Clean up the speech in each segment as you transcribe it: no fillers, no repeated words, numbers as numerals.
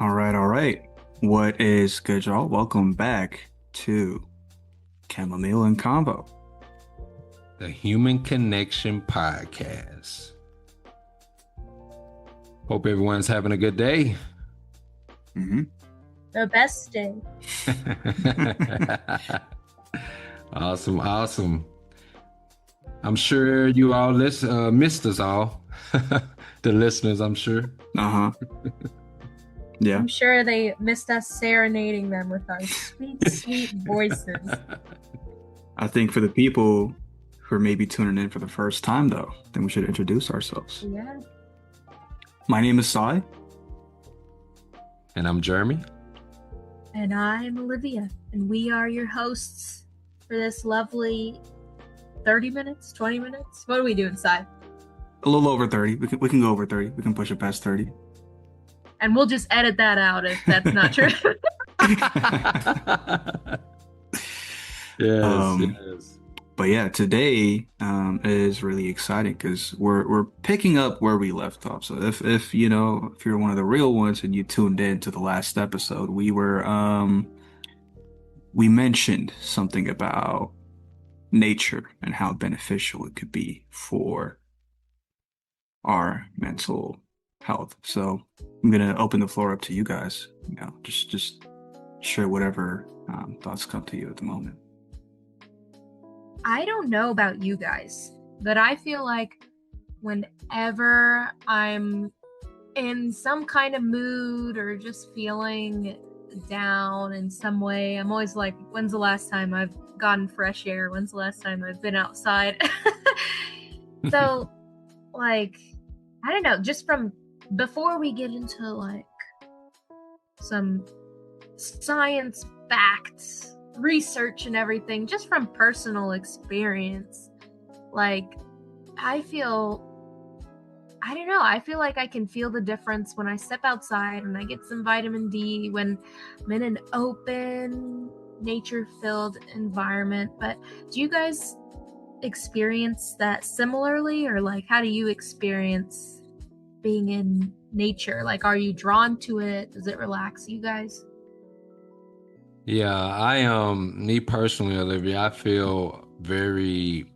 All right. What is good, y'all? Welcome back to Chamomile and Convo. The Human Connection Podcast. Hope everyone's having a good day. hmm The best day. Awesome, awesome. I'm sure you all missed us all. The listeners, I'm sure. Uh-huh. Yeah. I'm sure they missed us serenading them with our sweet, sweet voices. I think for the people who are maybe tuning in for the first time, though, then we should introduce ourselves. Yeah. My name is Sai. And I'm Jeremy. And I'm Olivia. And we are your hosts for this lovely 30 minutes, 20 minutes. What are we doing, Sai? A little over 30. We can go over 30. We can push it past 30. And we'll just edit that out if that's not true. Yes. But yeah, today is really exciting because we're picking up where we left off. So if if you're one of the real ones and you tuned in to the last episode, we mentioned something about nature and how beneficial it could be for our mental health. So I'm gonna open the floor up to you guys. Just share whatever thoughts come to you at the moment. I don't know about you guys, but I feel like whenever I'm in some kind of mood or just feeling down in some way, I'm always like, when's the last time I've gotten fresh air? When's the last time I've been outside? So, like, I don't know, just from before we get into like some science backed research and everything, just from personal experience, like I don't know, I feel like I can feel the difference when I step outside and I get some vitamin D when I'm in an open nature filled environment. But do you guys experience that similarly, or like how do you experience being in nature? Like, are you drawn to it? Does it relax you guys? Yeah, me personally, Olivia, I feel very,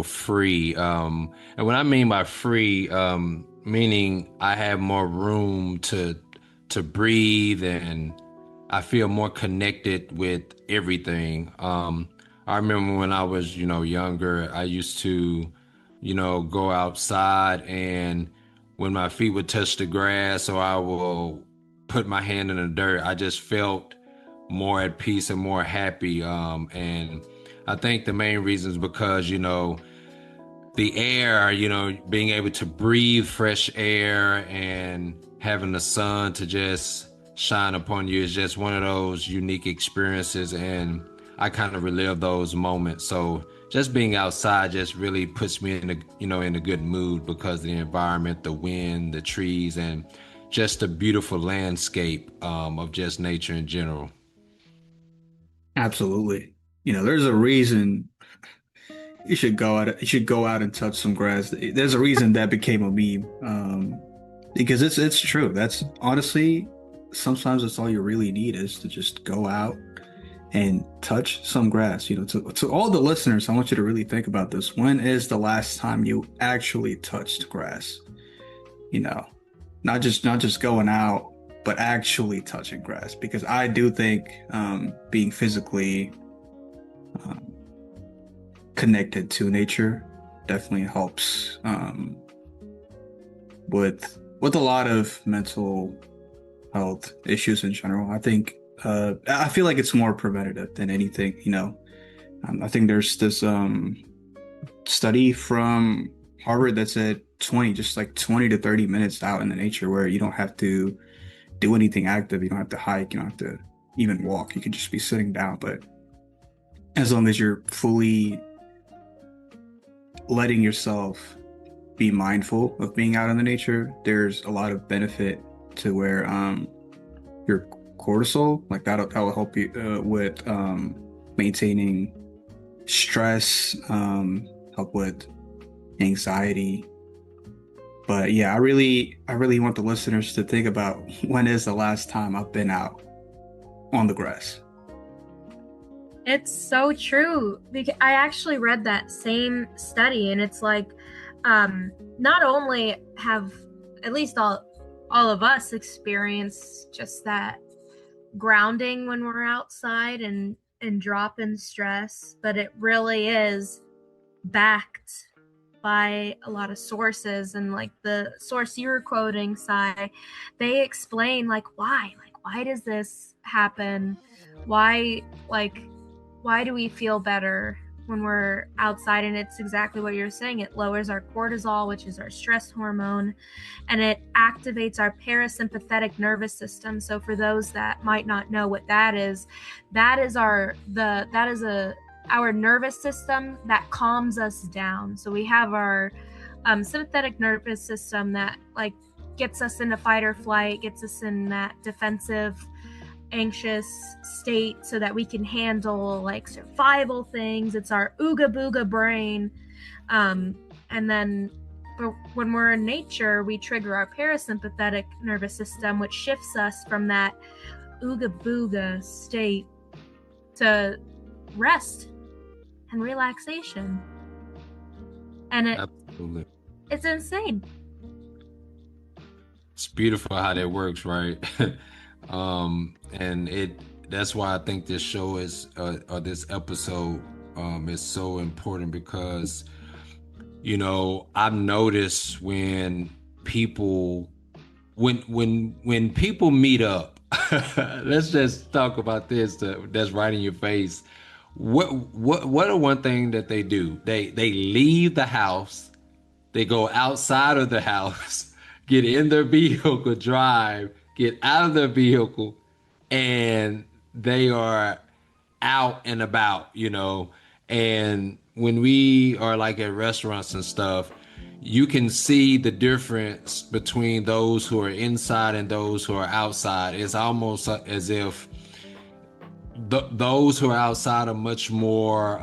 free. And what I mean by free, meaning I have more room to breathe and I feel more connected with everything. I remember when I was, younger, I used to, go outside and when my feet would touch the grass or I will put my hand in the dirt, I just felt more at peace and more happy. And I think the main reason is because, the air, being able to breathe fresh air and having the sun to just shine upon you is just one of those unique experiences. And I kind of relive those moments. So just being outside just really puts me in a good mood because the environment, the wind, the trees, and just the beautiful landscape of just nature in general. Absolutely. There's a reason you should go out and touch some grass. There's a reason that became a meme. Because it's true. That's honestly sometimes that's all you really need is to just go out and touch some grass. To all the listeners, I want you to really think about this. When is the last time you actually touched grass? You know, not just going out, but actually touching grass. Because I do think being physically um, connected to nature definitely helps with a lot of mental health issues in general. I feel like it's more preventative than anything. I think there's this study from Harvard that said 20 to 30 minutes out in the nature where you don't have to do anything active. You don't have to hike. You don't have to even walk. You could just be sitting down. But as long as you're fully letting yourself be mindful of being out in the nature, there's a lot of benefit to where your cortisol, like that'll help you with maintaining stress, help with anxiety, But yeah, I really want the listeners to think about when is the last time I've been out on the grass. It's so true. Because I actually read that same study, and it's like, not only have at least all of us experienced just that grounding when we're outside and drop in stress, but it really is backed by a lot of sources. And like the source you were quoting, Sai, they explain like why does this happen, why like why do we feel better when we're outside. And it's exactly what you're saying. It lowers our cortisol, which is our stress hormone, and it activates our parasympathetic nervous system. So for those that might not know what that is our nervous system that calms us down. So we have our sympathetic nervous system that like gets us into fight or flight, gets us in that defensive, anxious state so that we can handle like survival things. It's our ooga booga brain. And then but when we're in nature, we trigger our parasympathetic nervous system, which shifts us from that ooga booga state to rest and relaxation. And Absolutely. it's insane. It's beautiful how that works, right? And that's why I think this show is or this episode is so important, because I've noticed when people meet up, let's just talk about this that's right in your face. What are one thing that they do? They leave the house, they go outside of the house, get in their vehicle, drive, get out of their vehicle, and they are out and about. And when we are like at restaurants and stuff, you can see the difference between those who are inside and those who are outside. It's almost as if those who are outside are much more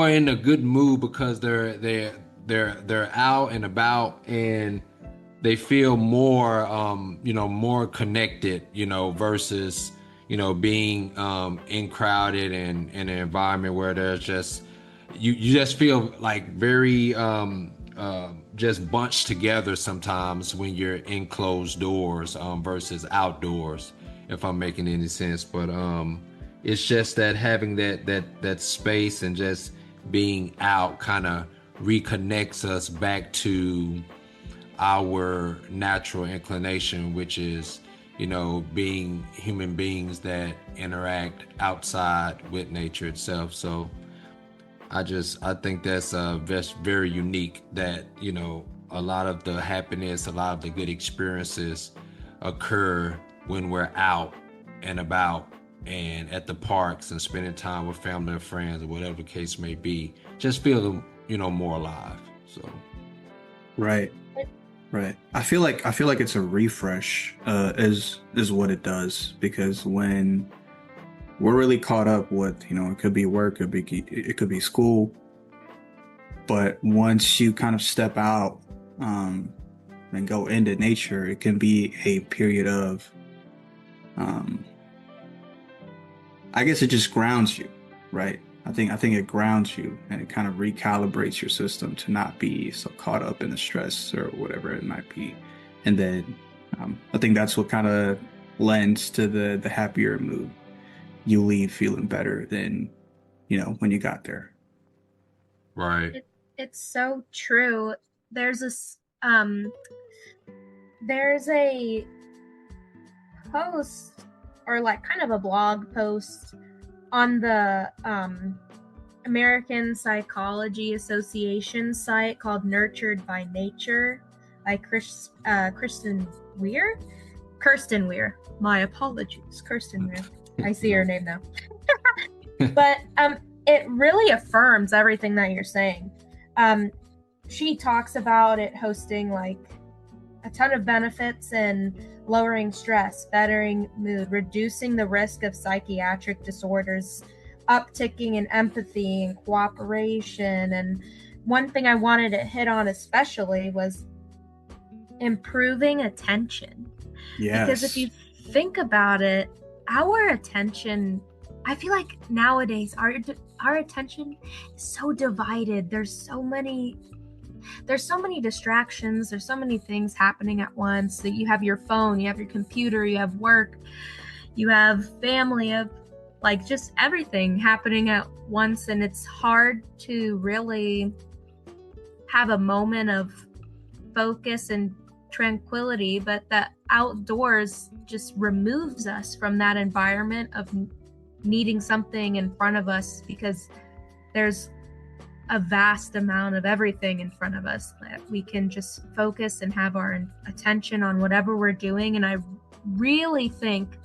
in a good mood, because they're out and about, and they feel more more connected, versus being in crowded and in an environment where there's just you just feel like very just bunched together sometimes when you're in closed doors versus outdoors, if I'm making any sense. But it's just that having that space and just being out kind of reconnects us back to our natural inclination, which is being human beings that interact outside with nature itself. So I think that's very unique, that a lot of the happiness, a lot of the good experiences occur when we're out and about and at the parks and spending time with family and friends, or whatever the case may be. Just feel more alive. So Right. I feel like it's a refresh, is what it does, because when we're really caught up with, it could be work, it could be school, but once you kind of step out and go into nature, it can be a period of I guess it just grounds you, right? I think it grounds you, and it kind of recalibrates your system to not be so caught up in the stress or whatever it might be. And then I think that's what kind of lends to the happier mood. You leave feeling better than when you got there. right. It's so true. There's a post, or like kind of a blog post, on the American Psychology Association site called Nurtured by Nature by Kirsten Weir. My apologies, Kirsten Weir. I see her name now. But it really affirms everything that you're saying. She talks about it hosting like a ton of benefits in lowering stress, bettering mood, reducing the risk of psychiatric disorders, upticking in empathy and cooperation, and one thing I wanted to hit on especially was improving attention. Because if you think about it, our attention, I feel like nowadays our attention is so divided. There's so many distractions, there's so many things happening at once. That you have your phone, you have your computer, you have work, you have family, you have like just everything happening at once, and it's hard to really have a moment of focus and tranquility. But the outdoors just removes us from that environment of needing something in front of us, because there's a vast amount of everything in front of us that we can just focus and have our attention on whatever we're doing. And I really think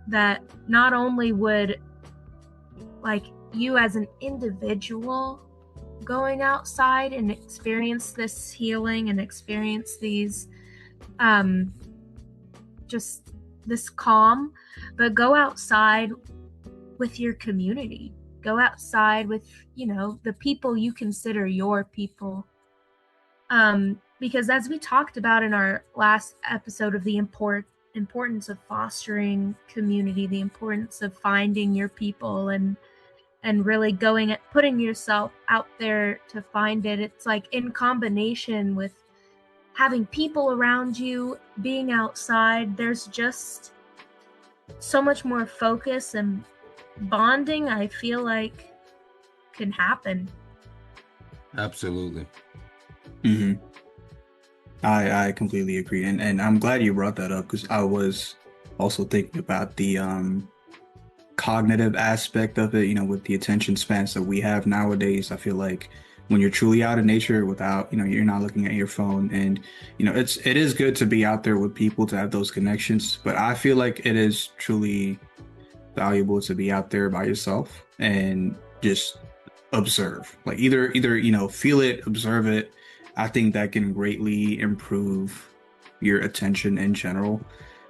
that not only would like you as an individual going outside and experience this healing and experience these just this calm, but go outside with your community. Go outside with, the people you consider your people. Because as we talked about in our last episode of the importance of fostering community, the importance of finding your people and really putting yourself out there to find it. It's like in combination with having people around you, being outside, there's just so much more focus and bonding, I feel like, can happen. Absolutely. Mm-hmm. I completely agree, and I'm glad you brought that up, because I was also thinking about the cognitive aspect of it. With the attention spans that we have nowadays, I feel like when you're truly out in nature without, you're not looking at your phone, and it is good to be out there with people, to have those connections, but I feel like it is truly valuable to be out there by yourself and just observe, like either feel it, observe it. I think that can greatly improve your attention in general.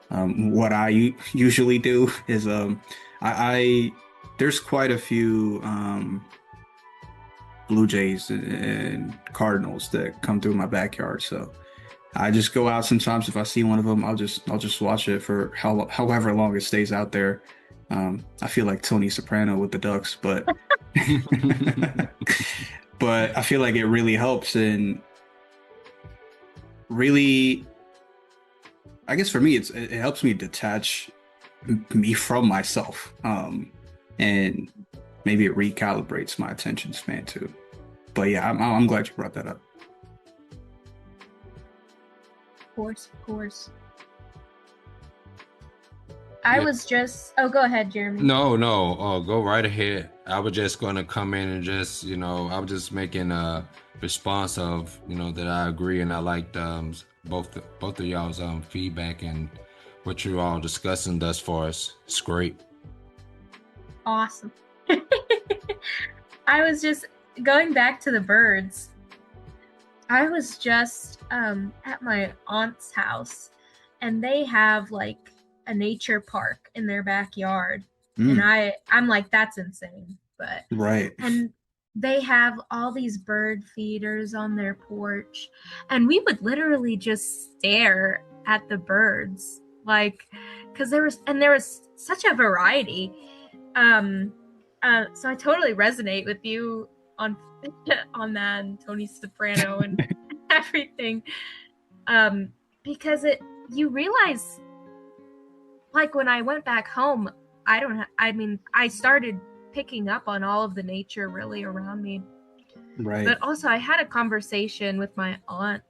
What I usually do is I there's quite a few Blue Jays and Cardinals that come through my backyard, so I just go out sometimes. If I see one of them, I'll just watch it for however long it stays out there. I feel like Tony Soprano with the Ducks, but but I feel like it really helps, and really, I guess for me, it helps me detach me from myself, and maybe it recalibrates my attention span too. But yeah, I'm glad you brought that up. Of course. I was just, go ahead, Jeremy. No, go right ahead. I was just going to come in and just, I was just making a response of, that I agree, and I liked both of y'all's feedback and what you're all discussing thus far. It's great. Awesome. I was just going back to the birds. I was just at my aunt's house, and they have like a nature park in their backyard. And I'm like, that's insane. But right. And they have all these bird feeders on their porch, and we would literally just stare at the birds, like, because there was such a variety. So I totally resonate with you on that, and Tony Soprano and everything, because you realize, like, when I went back home, I started picking up on all of the nature really around me. Right. But also I had a conversation with my aunt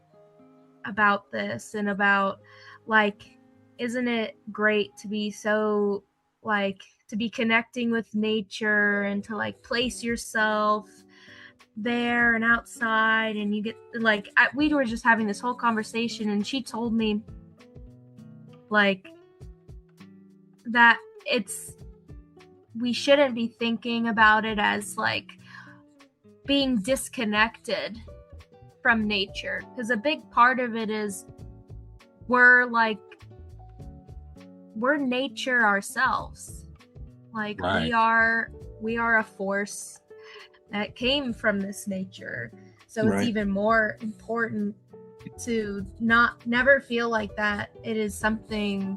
about this, and about, like, isn't it great to be so, like, to be connecting with nature and to, like, place yourself there and outside, and you get, like, we were just having this whole conversation, and she told me, like, that we shouldn't be thinking about it as, like, being disconnected from nature, because a big part of it is we're nature ourselves. Like, right. we are a force. that came from this nature. So it's Right. even more important to never feel like that it is something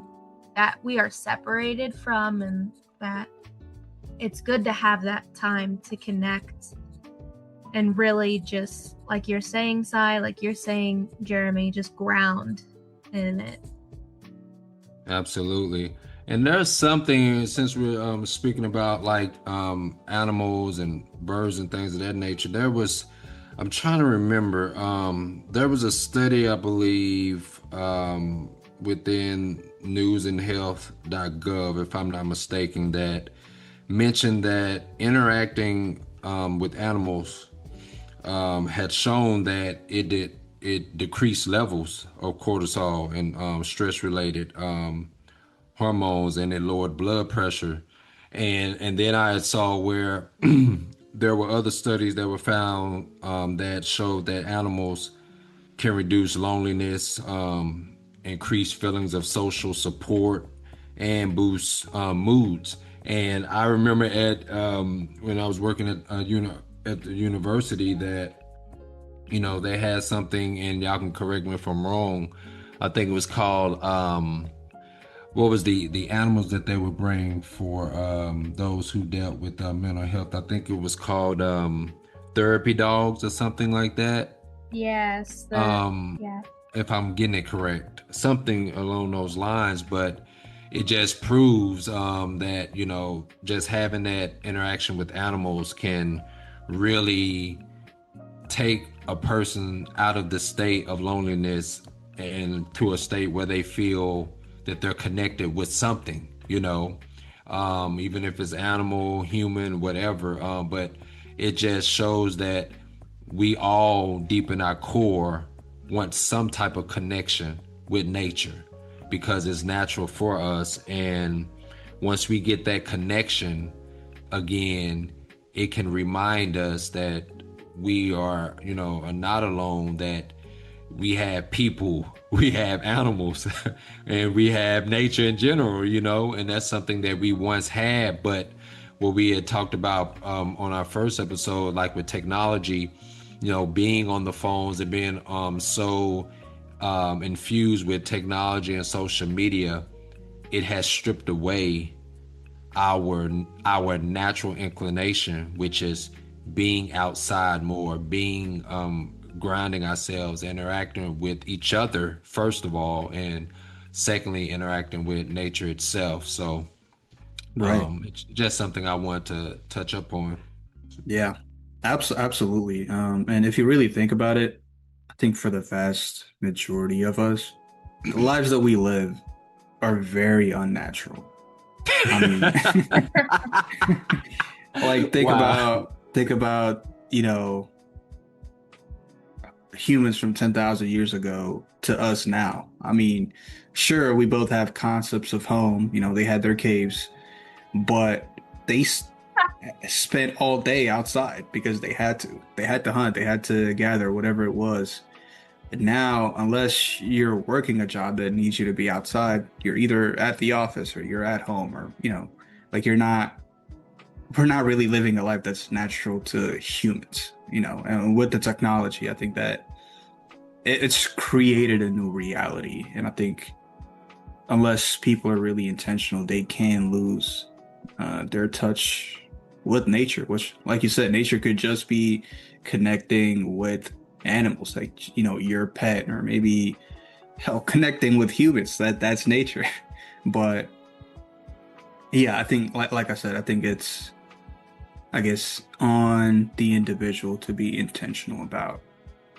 that we are separated from, and that it's good to have that time to connect and really just, like you're saying, Sai, like you're saying, Jeremy, just ground in it. Absolutely. And there's something, since we're speaking about like animals and birds and things of that nature, I'm trying to remember, there was a study, I believe, within newsandhealth.gov, if I'm not mistaken, that mentioned that interacting with animals had shown that it decreased levels of cortisol and stress related hormones, and it lowered blood pressure. And then I saw where there were other studies that were found that showed that animals can reduce loneliness, increase feelings of social support, and boost moods. And I remember at when I was working at the university that they had something, and y'all can correct me if I'm wrong. I think it was called what was the animals that they would bring for those who dealt with mental health. I think it was called therapy dogs or something like that. Yes, Um, yeah. if I'm getting it correct, something along those lines. But it just proves that just having that interaction with animals can really take a person out of the state of loneliness and to a state where they feel that they're connected with something, even if it's animal, human, whatever. But it just shows that we all, deep in our core, want some type of connection with nature because it's natural for us. And once we get that connection again, it can remind us that we are not alone, that we have people, we have animals, and we have nature in general, and that's something that we once had. But what we had talked about on our first episode, like with technology, being on the phones and being so infused with technology and social media, it has stripped away our natural inclination, which is being outside more, being grounding ourselves, interacting with each other first of all, and secondly interacting with nature itself. So Right. it's just something I want to touch up on. Yeah. Absolutely. And if you really think about it, I think for the vast majority of us, the lives that we live are very unnatural. I mean, like Wow. think about, humans from 10,000 years ago to us now. I mean, sure, we both have concepts of home, they had their caves, but they spent all day outside because they had to. They had to hunt, they had to gather, whatever it was. And now, unless you're working a job that needs you to be outside, you're either at the office or you're at home, or, like we're not really living a life that's natural to humans, and with the technology, I think that it's created a new reality. And I think unless people are really intentional, they can lose their touch with nature, which, like you said, nature could just be connecting with animals, like, your pet, or maybe hell, connecting with humans. That's nature. But yeah, I think, like I said, I think it's, I guess, on the individual to be intentional about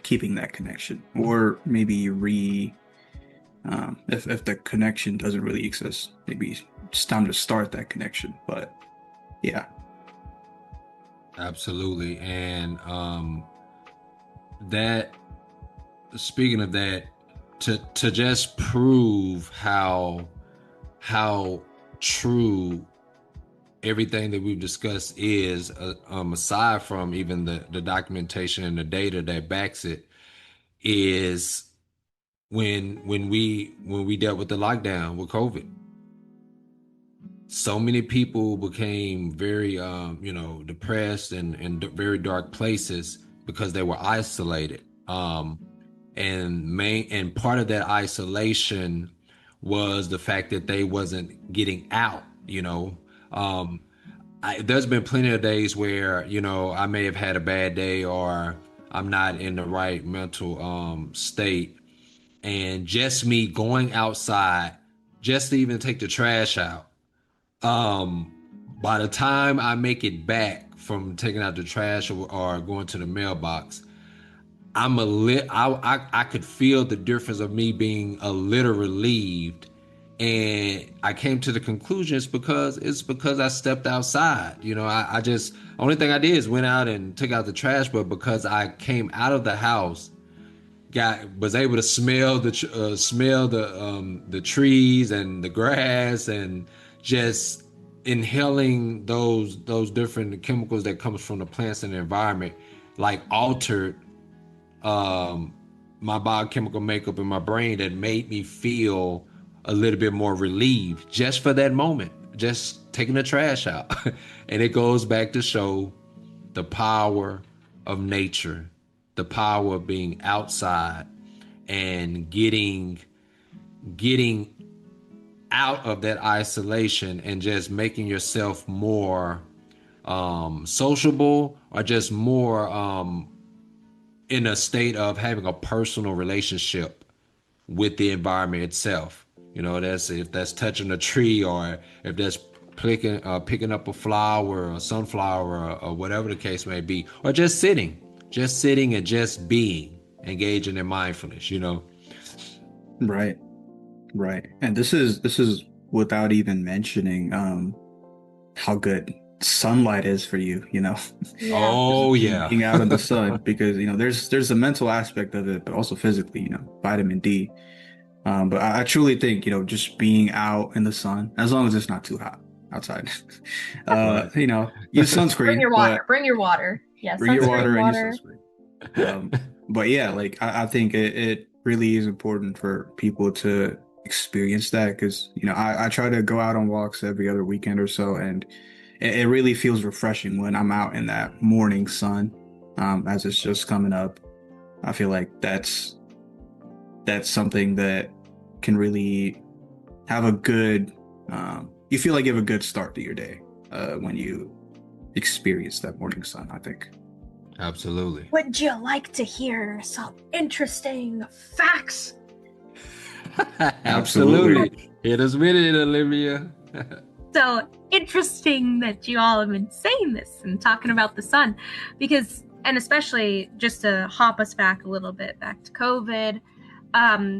keeping that connection, or maybe if the connection doesn't really exist, maybe it's time to start that connection. But yeah. Absolutely. And that speaking of that, to just prove how true everything that we've discussed is, aside from even the documentation and the data that backs it, is when we dealt with the lockdown with COVID. so many people became very, depressed and very dark places because they were isolated. And part of that isolation was the fact that they wasn't getting out. Um, there's been plenty of days where I may have had a bad day or I'm not in the right mental state, and just me going outside, just to even take the trash out. Um, by the time I make it back from taking out the trash or going to the mailbox, I could feel the difference of me being a little relieved. And I came to the conclusion it's because I stepped outside. I just, only thing I did is went out and took out the trash, but because I came out of the house, was able to smell the trees and the grass, and just inhaling those different chemicals that comes from the plants and the environment, like altered my biochemical makeup in my brain, that made me feel a little bit more relieved just for that moment, just taking the trash out. And it goes back to show the power of nature, the power of being outside and getting out of that isolation and just making yourself more sociable, or just more in a state of having a personal relationship with the environment itself. That's, if that's touching a tree, or if that's picking up a flower or sunflower, or whatever the case may be, or just sitting and just being, engaging in mindfulness. Right. Right. And this is without even mentioning how good sunlight is for you, Yeah. Oh Just yeah. being out in the sun, because there's a mental aspect of it, but also physically, vitamin D. But I truly think, just being out in the sun, as long as it's not too hot outside, Right. use Bring sunscreen, your water. but Bring your water. Yeah, bring your sunscreen, water and use water. sunscreen. But yeah, like I think it really is important for people to experience that, because I try to go out on walks every other weekend or so, and it really feels refreshing when I'm out in that morning sun, as it's just coming up. I feel like that's something that can really have a good you feel like you have a good start to your day when you experience that morning sun, I think. Absolutely. Would you like to hear some interesting facts? Absolutely. Hit us with it, Olivia. So interesting that you all have been saying this and talking about the sun, because, and especially just to hop us back a little bit back to COVID,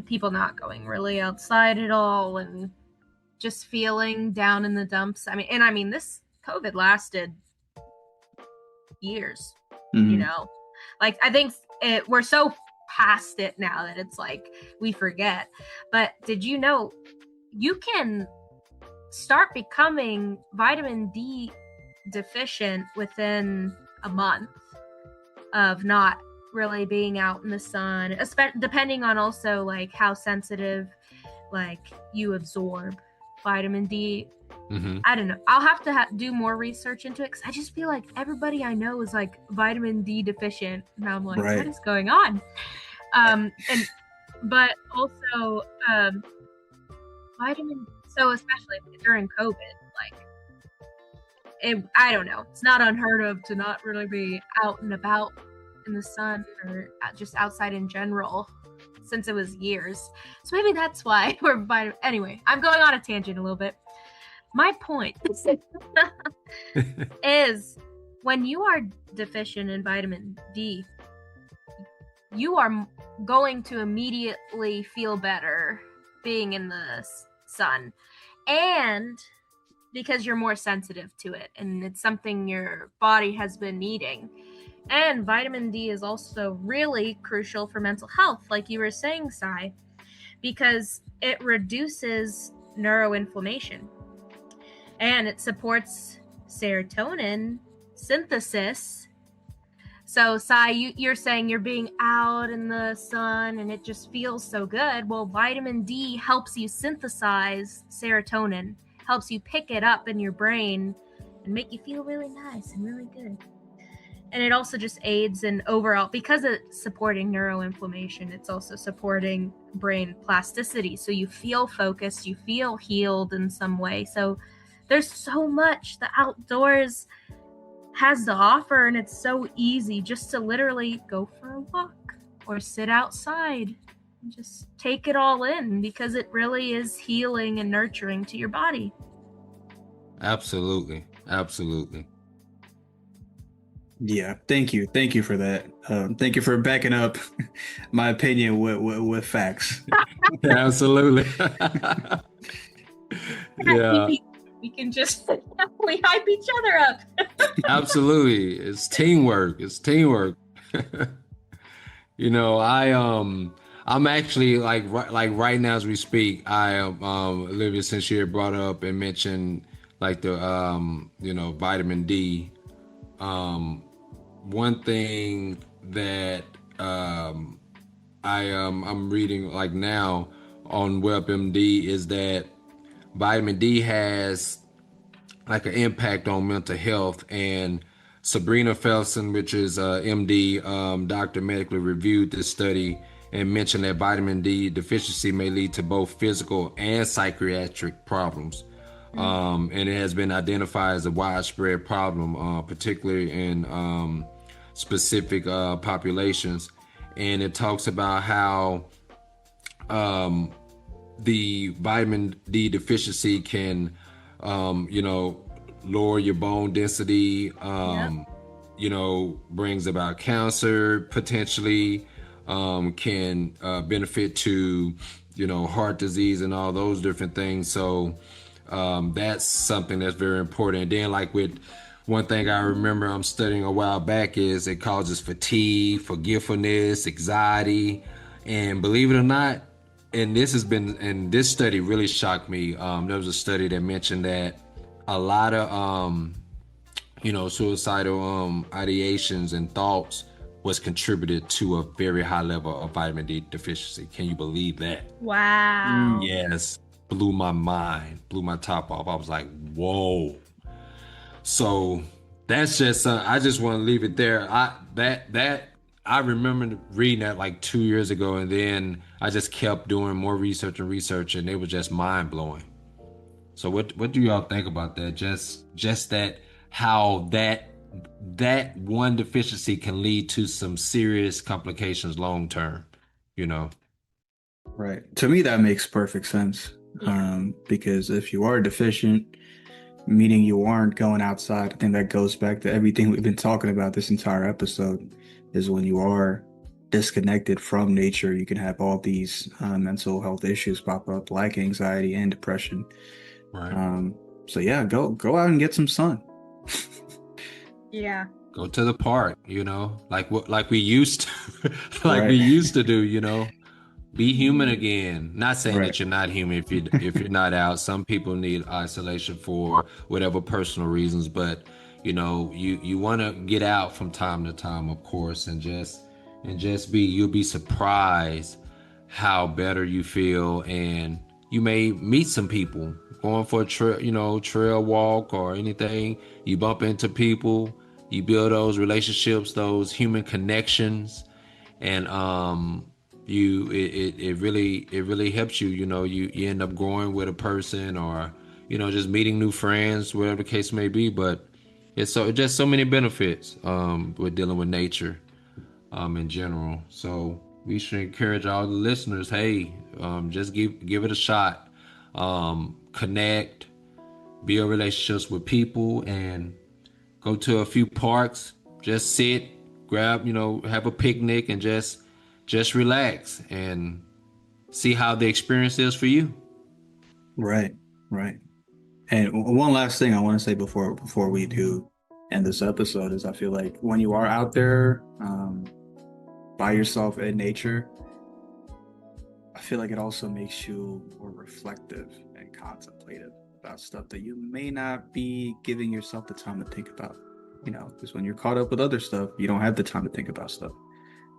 people not going really outside at all and just feeling down in the dumps. I mean, this COVID lasted years, Mhm. like I think we're so past it now that it's like we forget. But did you know you can start becoming vitamin D deficient within a month of not really being out in the sun, especially depending on also like how sensitive like you absorb vitamin D. Mm-hmm. I don't know. I'll have to do more research into it, because I just feel like everybody I know is like vitamin D deficient, and I'm like, Right. what is going on? But also vitamin. So especially during COVID, like I don't know. It's not unheard of to not really be out and about in the sun or just outside in general, since it was years. So maybe that's why we're vitamin. Anyway, I'm going on a tangent a little bit. My point is, when you are deficient in vitamin D, you are going to immediately feel better being in the sun, and because you're more sensitive to it and it's something your body has been needing. And vitamin D is also really crucial for mental health, like you were saying, Sai, because it reduces neuroinflammation and it supports serotonin synthesis. So, Sai, you're saying you're being out in the sun and it just feels so good. Well, vitamin D helps you synthesize serotonin, helps you pick it up in your brain and make you feel really nice and really good. And it also just aids in overall, because it's supporting neuroinflammation, it's also supporting brain plasticity. So you feel focused, you feel healed in some way. So there's so much the outdoors has to offer, and it's so easy just to literally go for a walk or sit outside and just take it all in, because it really is healing and nurturing to your body. Absolutely. Absolutely. Yeah, thank you for that. Thank you for backing up my opinion with facts. Absolutely. Yeah, We can just we hype each other up. absolutely. It's teamwork. It's teamwork. You know, I'm actually like right now as we speak, I am Olivia, since you had brought up and mentioned like the vitamin D. One thing that I'm reading like now on WebMD is that vitamin D has like an impact on mental health. And Sabrina Felsen, which is MD, doctor, medically reviewed this study and mentioned that vitamin D deficiency may lead to both physical and psychiatric problems. And it has been identified as a widespread problem, particularly in specific populations. And it talks about how the vitamin D deficiency can lower your bone density, brings about cancer potentially, can benefit to, heart disease and all those different things. So that's something that's very important. And then like with one thing I remember I'm studying a while back is it causes fatigue, forgetfulness, anxiety. And believe it or not, and this study really shocked me. There was a study that mentioned that a lot of suicidal ideations and thoughts was contributed to a very high level of vitamin D deficiency. Can you believe that? Wow. Yes, blew my mind, blew my top off. I was like, whoa. So that's just I just want to leave it there. I remember reading that like 2 years ago, and then I just kept doing more research, and it was just mind blowing. So what do y'all think about that? Just that how that one deficiency can lead to some serious complications long term, Right. To me, that makes perfect sense. Because if you are deficient, meaning you aren't going outside, I think that goes back to everything we've been talking about this entire episode, is when you are disconnected from nature, you can have all these mental health issues pop up, like anxiety and depression. Right. So yeah, go out and get some sun. Yeah. Go to the park, like we used to, Right. we used to do, be human again. Not saying Right. that you're not human if you're not out. Some people need isolation for whatever personal reasons, but you want to get out from time to time, of course, and just you'll be surprised how better you feel. And you may meet some people going for a trail walk or anything. You bump into people, you build those relationships, those human connections, and it really helps you. You end up growing with a person, or just meeting new friends, whatever the case may be. But it's just so many benefits with dealing with nature in general. So we should encourage all the listeners, hey, just give it a shot. Connect, build relationships with people, and go to a few parks, just sit, grab, have a picnic, and just relax and see how the experience is for you. Right. And one last thing I want to say before we do end this episode is I feel like when you are out there by yourself in nature, I feel like it also makes you more reflective and contemplative about stuff that you may not be giving yourself the time to think about. Because when you're caught up with other stuff, you don't have the time to think about stuff.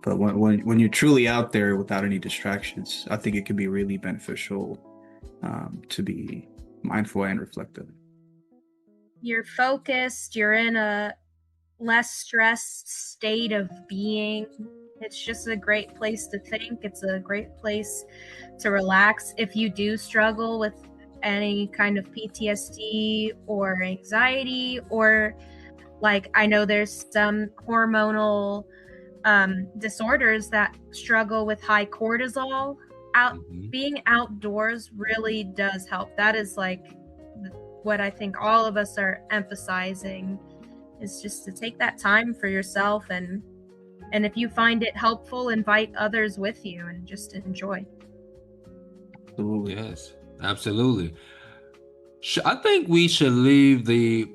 But when you're truly out there without any distractions, I think it can be really beneficial to be mindful and reflective. You're focused, you're in a less stressed state of being. It's just a great place to think. It's a great place to relax. If you do struggle with any kind of PTSD or anxiety, or like I know there's some hormonal disorders that struggle with high cortisol, being outdoors really does help. That is like what I think all of us are emphasizing, is just to take that time for yourself, and if you find it helpful, invite others with you and just enjoy. Absolutely. Yes, absolutely. I think we should leave the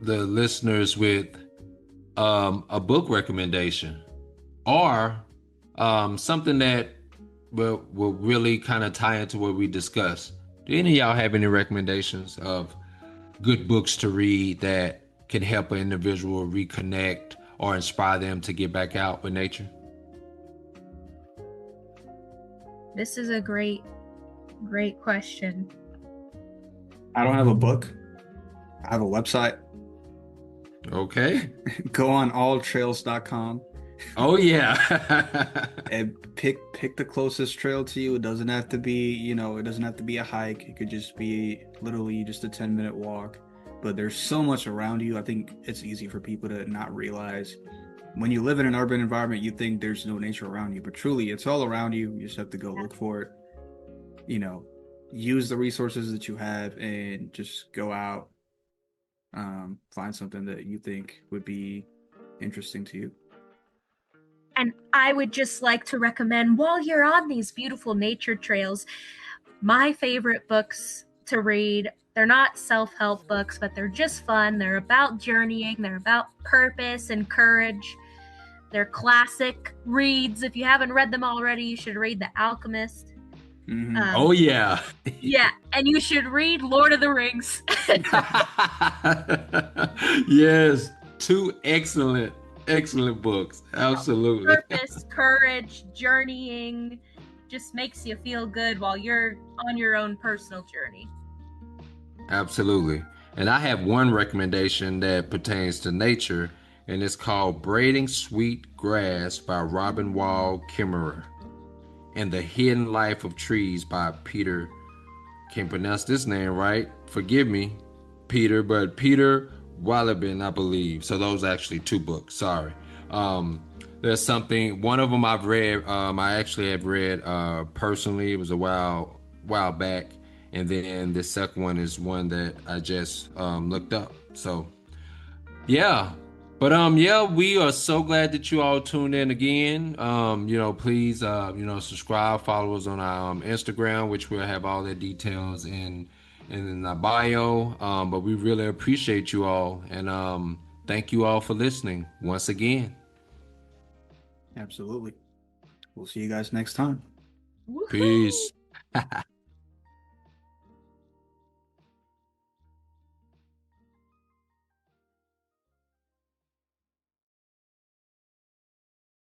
listeners with a book recommendation, or something that will really kind of tie into what we discussed. Do any of y'all have any recommendations of good books to read that can help an individual reconnect or inspire them to get back out with nature? This is a great question. I don't have a book. I have a website. Okay. Go on alltrails.com. Oh yeah. And pick the closest trail to you. It doesn't have to be, it doesn't have to be a hike. It could just be literally just a 10-minute walk. But there's so much around you. I think it's easy for people to not realize. When you live in an urban environment, you think there's no nature around you, but truly it's all around you. You just have to go look for it. Use the resources that you have and just go out, find something that you think would be interesting to you. And I would just like to recommend, while you're on these beautiful nature trails, my favorite books to read. They're not self-help books, but they're just fun. They're about journeying. They're about purpose and courage. They're classic reads. If you haven't read them already, you should read The Alchemist. Mm-hmm. Oh yeah. Yeah, and you should read Lord of the Rings. Yes, two excellent books. Absolutely. Purpose, courage, journeying, just makes you feel good while you're on your own personal journey. Absolutely. And I have one recommendation that pertains to nature, and it's called Braiding Sweet Grass by Robin Wall Kimmerer, and The Hidden Life of Trees by Peter, can't pronounce this name right, forgive me, Peter, but Peter Wallabin, I believe. So those are actually two books, sorry. There's something, one of them I've read, I actually have read personally, it was a while back, and then the second one is one that I just looked up. So yeah. But yeah, we are so glad that you all tuned in again. Please subscribe, follow us on our Instagram, which we'll have all the details in the bio. But we really appreciate you all, and thank you all for listening once again. Absolutely. We'll see you guys next time. Peace.